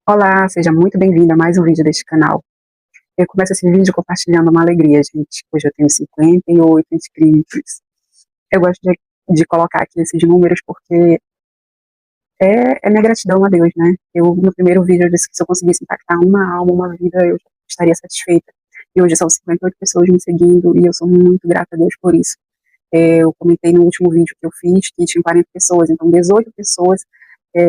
Olá, seja muito bem-vindo a mais um vídeo deste canal. Eu começo esse vídeo compartilhando uma alegria, gente. Hoje eu tenho 58 inscritos. Eu gosto de colocar aqui esses números porque é minha gratidão a Deus, né? No primeiro vídeo, eu disse que se eu conseguisse impactar uma alma, uma vida, eu já estaria satisfeita. E hoje são 58 pessoas me seguindo e eu sou muito grata a Deus por isso. Eu comentei no último vídeo que eu fiz que tinha 40 pessoas, então 18 pessoas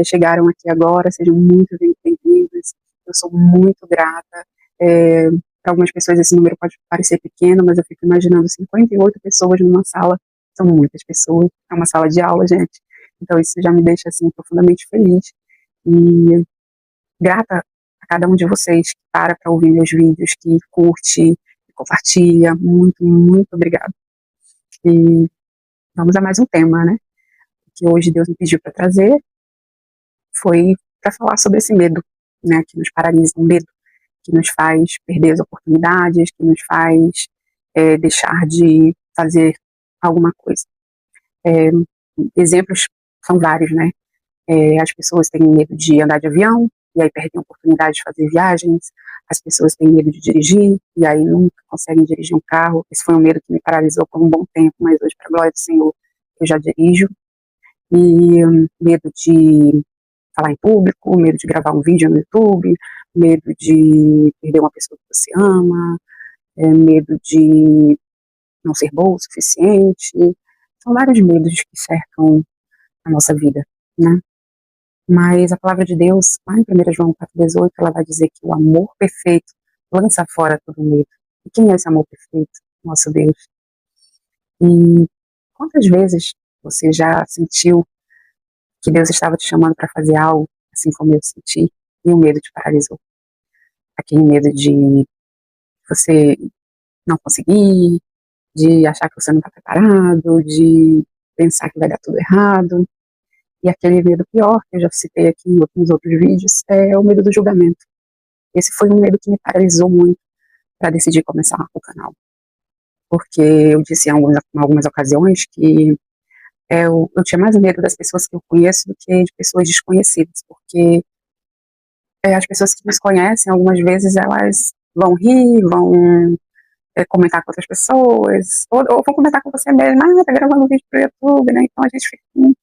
chegaram aqui agora, sejam muito bem-vindas. Eu sou muito grata. Para algumas pessoas esse número pode parecer pequeno, mas eu fico imaginando 58 pessoas numa sala, são muitas pessoas, é uma sala de aula, gente. Então isso já me deixa assim profundamente feliz e grata a cada um de vocês que para ouvir meus vídeos, que curte, que compartilha. Muito, muito obrigada. E vamos a mais um tema, né? Que hoje Deus me pediu para trazer foi para falar sobre esse medo, né? Que nos paralisa, um medo que nos faz perder as oportunidades, que nos faz deixar de fazer alguma coisa. Exemplos são vários, né? As pessoas têm medo de andar de avião, e aí perdem a oportunidade de fazer viagens. As pessoas têm medo de dirigir, e aí nunca conseguem dirigir um carro. Esse foi um medo que me paralisou por um bom tempo, mas hoje, para a glória do Senhor, eu já dirijo. E medo de falar em público, medo de gravar um vídeo no YouTube, medo de perder uma pessoa que você ama, medo de não ser boa o suficiente. São vários medos que cercam a nossa vida, né? Mas a palavra de Deus, lá em 1 João 4,18, ela vai dizer que o amor perfeito lança fora todo medo. E quem é esse amor perfeito? Nosso Deus. E quantas vezes você já sentiu que Deus estava te chamando para fazer algo, assim como eu senti, e o medo te paralisou? Aquele medo de você não conseguir, de achar que você não está preparado, de pensar que vai dar tudo errado. E aquele medo pior, que eu já citei aqui nos outros vídeos, é o medo do julgamento. Esse foi um medo que me paralisou muito para decidir começar o canal. Porque eu disse em algumas ocasiões que eu tinha mais medo das pessoas que eu conheço do que de pessoas desconhecidas. Porque as pessoas que nos conhecem, algumas vezes, elas vão rir, vão comentar com outras pessoas, ou vão comentar com você mesmo, tá gravando um vídeo pro YouTube, né? Então a gente fica com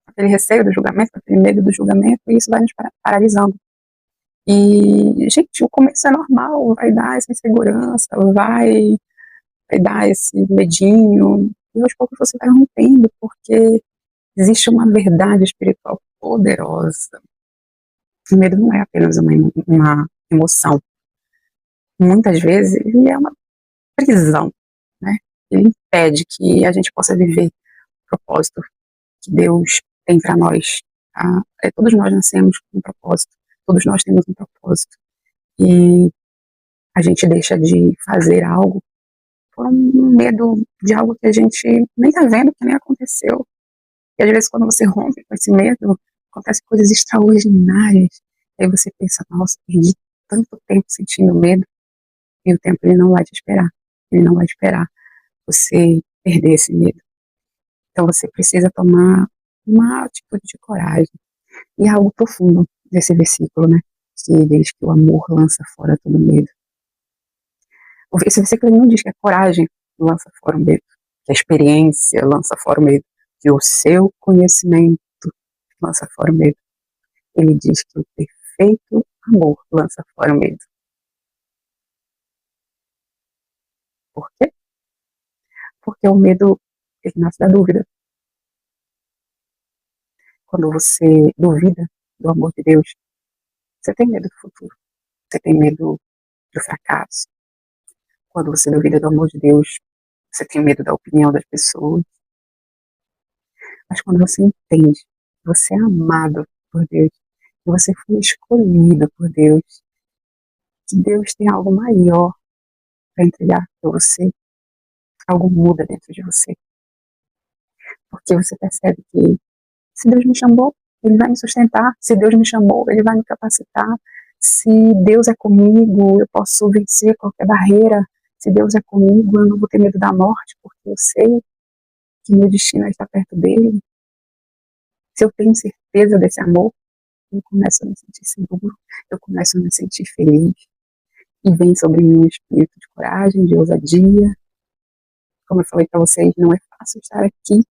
aquele receio do julgamento, aquele medo do julgamento, e isso vai nos paralisando. E, gente, o começo é normal, vai dar essa insegurança, vai dar esse medinho, e aos poucos você vai rompendo, porque existe uma verdade espiritual poderosa. O medo não é apenas uma emoção. Muitas vezes ele é uma prisão, né? Ele impede que a gente possa viver o propósito que Deus tem para nós. Tá? Todos nós nascemos com um propósito, todos nós temos um propósito. E a gente deixa de fazer algo por um medo de algo que a gente nem está vendo, que nem aconteceu. E às vezes quando você rompe com esse medo, acontecem coisas extraordinárias. Aí você pensa, nossa, perdi tanto tempo sentindo medo, e o tempo ele não vai te esperar. Ele não vai esperar você perder esse medo. Então você precisa tomar uma atitude de coragem. E é algo profundo desse versículo, né? Que diz que o amor lança fora todo medo. Esse versículo não diz que a coragem lança fora o medo, que a experiência lança fora o medo, que o seu conhecimento lança fora o medo. Ele diz que o perfeito amor lança fora o medo. Por quê? Porque o medo, ele nasce da dúvida. Quando você duvida do amor de Deus, você tem medo do futuro, você tem medo do fracasso. Quando você duvida do amor de Deus, você tem medo da opinião das pessoas. Mas quando você entende que você é amado por Deus, que você foi escolhido por Deus, que Deus tem algo maior para entregar para você, algo muda dentro de você. Porque você percebe que se Deus me chamou, Ele vai me sustentar. Se Deus me chamou, Ele vai me capacitar. Se Deus é comigo, eu posso vencer qualquer barreira. Se Deus é comigo, eu não vou ter medo da morte, porque eu sei que meu destino é estar perto dele. Se eu tenho certeza desse amor, eu começo a me sentir seguro, eu começo a me sentir feliz, e vem sobre mim um espírito de coragem, de ousadia. Como eu falei para vocês, não é fácil estar aqui,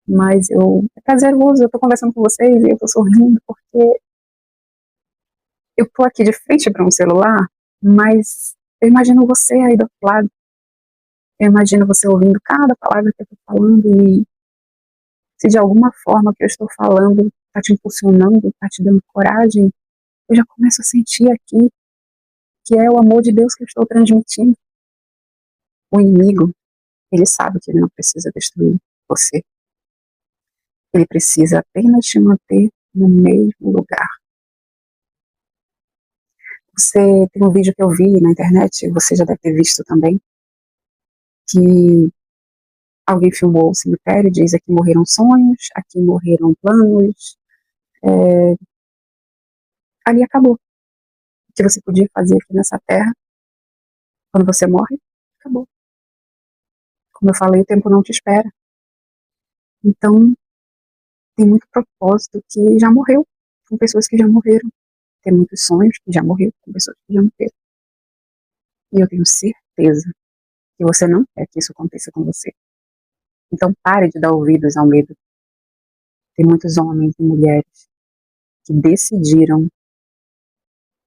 mas é prazeroso, eu tô conversando com vocês e eu tô sorrindo, porque eu tô aqui de frente para um celular, mas eu imagino você aí do outro lado, eu imagino você ouvindo cada palavra que eu tô falando, e se de alguma forma o que eu estou falando tá te impulsionando, tá te dando coragem, eu já começo a sentir aqui que é o amor de Deus que eu estou transmitindo. O inimigo, ele sabe que ele não precisa destruir você. Ele precisa apenas te manter no mesmo lugar. Você tem um vídeo que eu vi na internet, você já deve ter visto também, que alguém filmou o cemitério e diz: aqui morreram sonhos, aqui morreram planos, ali acabou. O que você podia fazer aqui nessa terra, quando você morre, acabou. Como eu falei, o tempo não te espera. Então, tem muito propósito que já morreu, com pessoas que já morreram. Tem muitos sonhos que já morreram, com pessoas que já morreram. E eu tenho certeza que você não quer que isso aconteça com você. Então pare de dar ouvidos ao medo. Tem muitos homens e mulheres que decidiram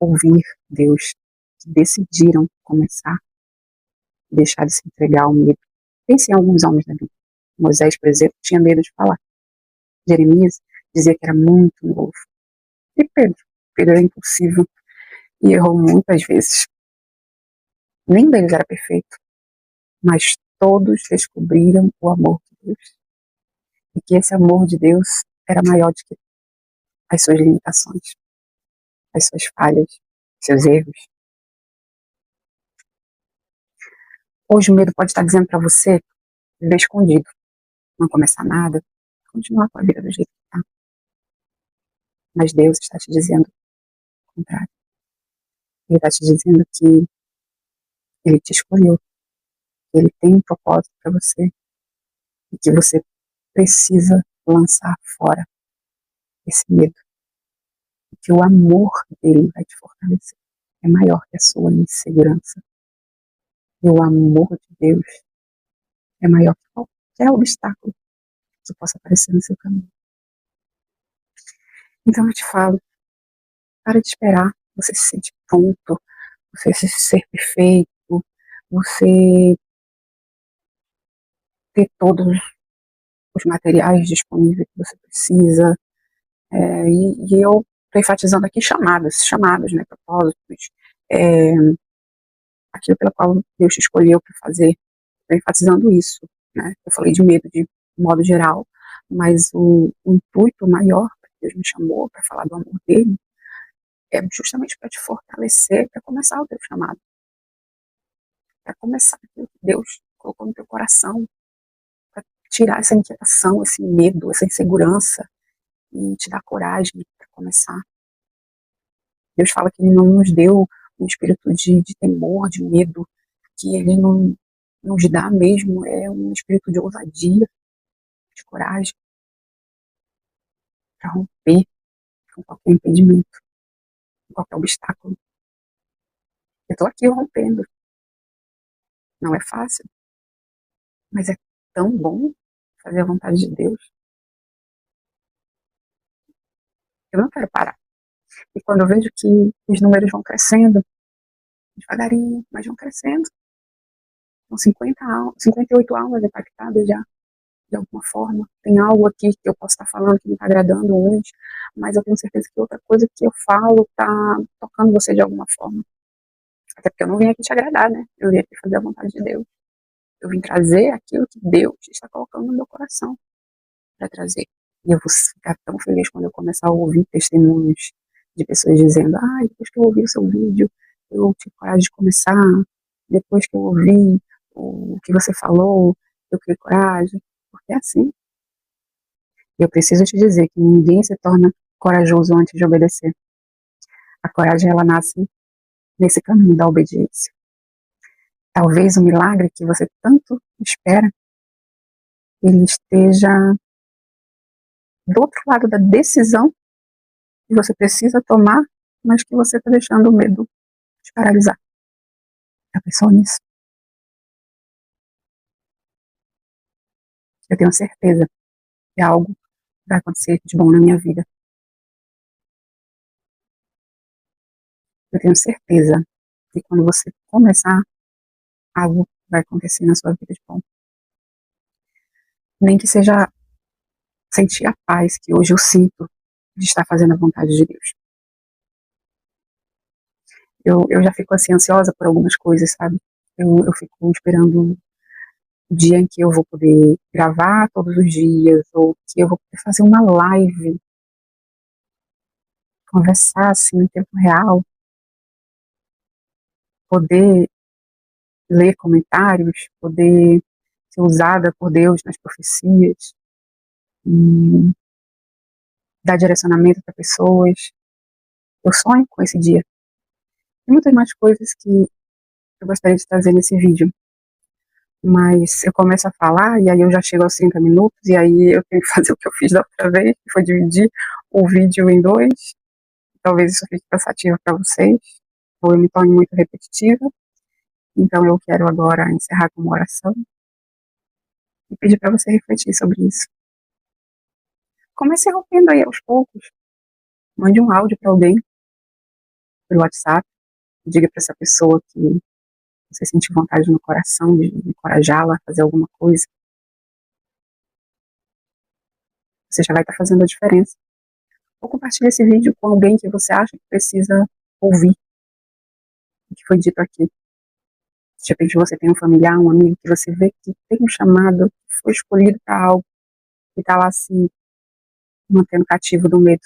ouvir Deus, que decidiram começar a deixar de se entregar ao medo. Pense em alguns homens da Bíblia. Moisés, por exemplo, tinha medo de falar. Jeremias dizia que era muito novo. E Pedro? Pedro era impulsivo e errou muitas vezes. Nenhum deles era perfeito, mas todos descobriram o amor de Deus. E que esse amor de Deus era maior do que as suas limitações, as suas falhas, seus erros. Hoje o medo pode estar dizendo para você viver escondido, não começar nada, continuar com a vida do jeito que está. Mas Deus está te dizendo o contrário. Ele está te dizendo que Ele te escolheu, que Ele tem um propósito para você e que você precisa lançar fora esse medo. E que o amor dele vai te fortalecer. É maior que a sua insegurança. E o amor de Deus é maior que qualquer obstáculo que possa aparecer no seu caminho. Então eu te falo, para de esperar você se sentir pronto, você se ser perfeito, você ter todos os materiais disponíveis que você precisa. E eu estou enfatizando aqui chamados, né, propósitos, aquilo pelo qual Deus te escolheu para fazer. Estou enfatizando isso, né? Eu falei de medo de modo geral, mas o intuito maior que Deus me chamou para falar do amor dele é justamente para te fortalecer, para começar o teu chamado, para começar aquilo que Deus colocou no teu coração, para tirar essa inquietação, esse medo, essa insegurança e te dar coragem para começar. Deus fala que Ele não nos deu um espírito de temor, de medo, que Ele não nos dá mesmo um espírito de ousadia, de coragem, para romper com qualquer impedimento, com qualquer obstáculo. Eu estou aqui rompendo. Não é fácil, mas é tão bom fazer a vontade de Deus. Eu não quero parar. E quando eu vejo que os números vão crescendo, devagarinho, mas vão crescendo, são 58 almas impactadas já, de alguma forma. Tem algo aqui que eu posso estar falando que não está agradando uns, mas eu tenho certeza que outra coisa que eu falo está tocando você de alguma forma. Até porque eu não vim aqui te agradar, né? Eu vim aqui fazer a vontade de Deus. Eu vim trazer aquilo que Deus está colocando no meu coração para trazer. E eu vou ficar tão feliz quando eu começar a ouvir testemunhos de pessoas dizendo: depois que eu ouvi o seu vídeo, eu tive coragem de começar. Depois que eu ouvi o que você falou, eu criei coragem. Porque é assim. Eu preciso te dizer que ninguém se torna corajoso antes de obedecer. A coragem, ela nasce nesse caminho da obediência. Talvez o milagre que você tanto espera, ele esteja do outro lado da decisão que você precisa tomar, mas que você está deixando o medo te paralisar. Já pensou nisso? Eu tenho certeza que algo vai acontecer de bom na minha vida. Eu tenho certeza que quando você começar, algo vai acontecer na sua vida de bom. Nem que seja sentir a paz que hoje eu sinto de estar fazendo a vontade de Deus. Eu já fico assim ansiosa por algumas coisas, sabe? Eu fico esperando o dia em que eu vou poder gravar todos os dias, ou que eu vou poder fazer uma live, conversar assim em tempo real, poder ler comentários, poder ser usada por Deus nas profecias, e dar direcionamento para pessoas. Eu sonho com esse dia. Tem muitas mais coisas que eu gostaria de trazer nesse vídeo, mas eu começo a falar e aí eu já chego aos 30 minutos e aí eu tenho que fazer o que eu fiz da outra vez, que foi dividir o vídeo em dois. Talvez isso fique cansativo para vocês, ou eu me torne muito repetitiva. Então eu quero agora encerrar com uma oração e pedir para você refletir sobre isso. Comece rompendo aí aos poucos. Mande um áudio para alguém pelo WhatsApp, diga para essa pessoa que você sente vontade no coração de encorajá-la a fazer alguma coisa. Você já vai estar fazendo a diferença. Ou compartilhe esse vídeo com alguém que você acha que precisa ouvir o que foi dito aqui. De repente você tem um familiar, um amigo que você vê que tem um chamado, que foi escolhido para algo, e está lá se mantendo cativo do medo.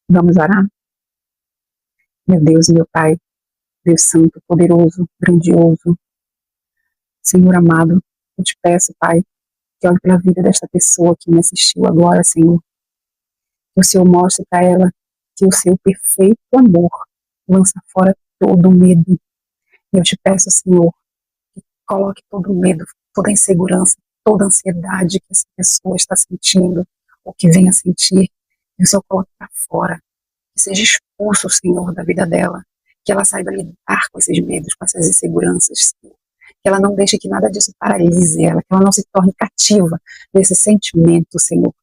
Vamos orar? Meu Deus, meu Pai, Deus Santo, poderoso, grandioso, Senhor amado, eu te peço, Pai, que olhe pela vida desta pessoa que me assistiu agora, Senhor. Que o Senhor mostre para ela que o seu perfeito amor lança fora todo o medo. E eu te peço, Senhor, que coloque todo o medo, toda a insegurança, toda a ansiedade que essa pessoa está sentindo, ou que venha sentir, que o Senhor coloque para fora, que seja expulso, Senhor, da vida dela, que ela saiba lidar com esses medos, com essas inseguranças, Senhor. Que ela não deixe que nada disso paralise ela, que ela não se torne cativa desse sentimento, Senhor.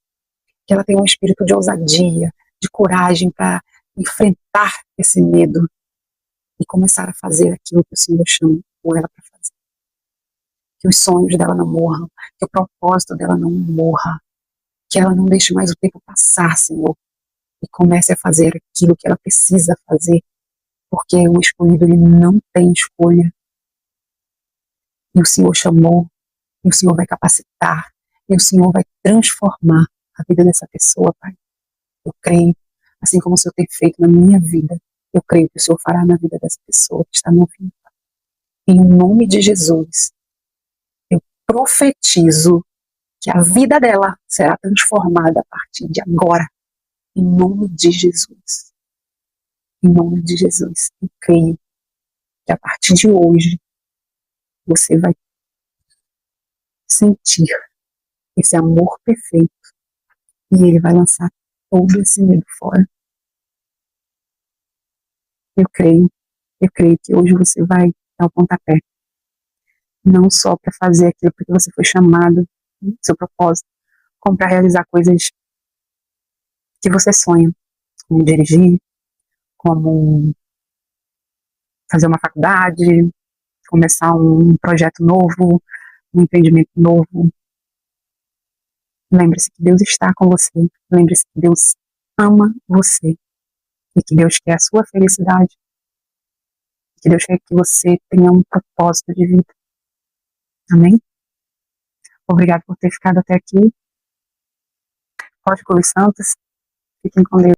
Que ela tenha um espírito de ousadia, de coragem para enfrentar esse medo e começar a fazer aquilo que o Senhor chamou ela para fazer. Que os sonhos dela não morram, que o propósito dela não morra, que ela não deixe mais o tempo passar, Senhor, e comece a fazer aquilo que ela precisa fazer, porque o escolhido ele não tem escolha. E o Senhor chamou, e o Senhor vai capacitar, e o Senhor vai transformar a vida dessa pessoa, Pai. Eu creio, assim como o Senhor tem feito na minha vida, eu creio que o Senhor fará na vida dessa pessoa que está me ouvindo. Em nome de Jesus, eu profetizo que a vida dela será transformada a partir de agora. Em nome de Jesus. Em nome de Jesus. Eu creio que a partir de hoje, você vai sentir esse amor perfeito e ele vai lançar todo esse medo fora. Eu creio que hoje você vai dar o pontapé. Não só para fazer aquilo porque você foi chamado, seu propósito, como para realizar coisas que você sonha, como dirigir, como fazer uma faculdade, começar um projeto novo, um empreendimento novo. Lembre-se que Deus está com você, lembre-se que Deus ama você e que Deus quer a sua felicidade, que Deus quer que você tenha um propósito de vida. Amém? Obrigado por ter ficado até aqui. Código Santos. Fiquem com Deus.